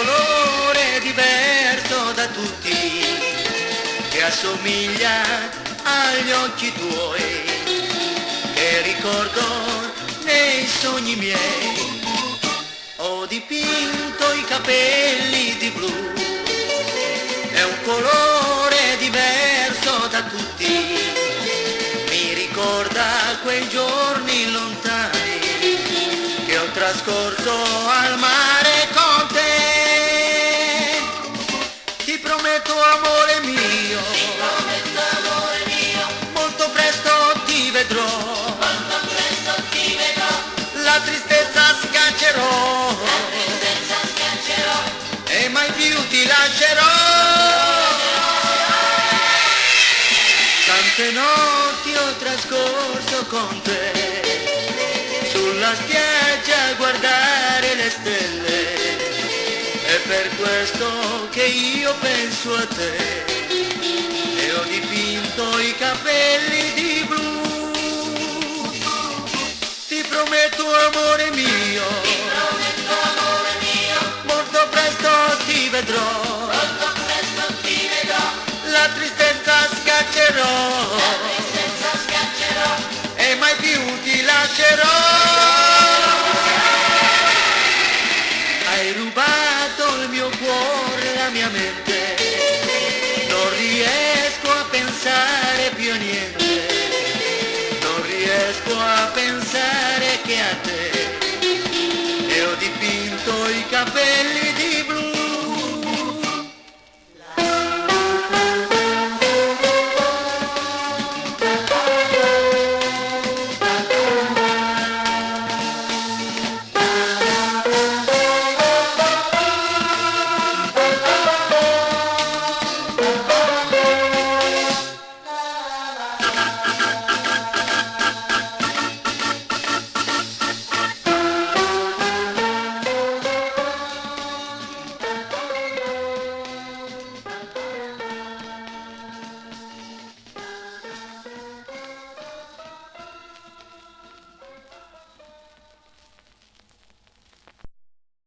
colore diverso da tutti, che assomiglia agli occhi tuoi, che ricordo nei sogni miei. Ho dipinto i capelli di blu, è un colore diverso da tutti, mi ricorda quei giorni lontani che ho trascorso al mare con te. Ti prometto amore mio, molto presto ti vedrò, la tristezza scaccerò, e mai più ti lascerò. Tante notti ho trascorso con te, sulla spiaggia a guardare le stelle, è per questo che io penso a te, e ho dipinto i capelli di blu. Ti prometto amore mio, molto presto ti vedrò, la tristezza scaccerò, e mai più ti lascerò. Hai rubato il mio cuore, la mia mente, non riesco a pensare più a niente, non riesco a pensare che a te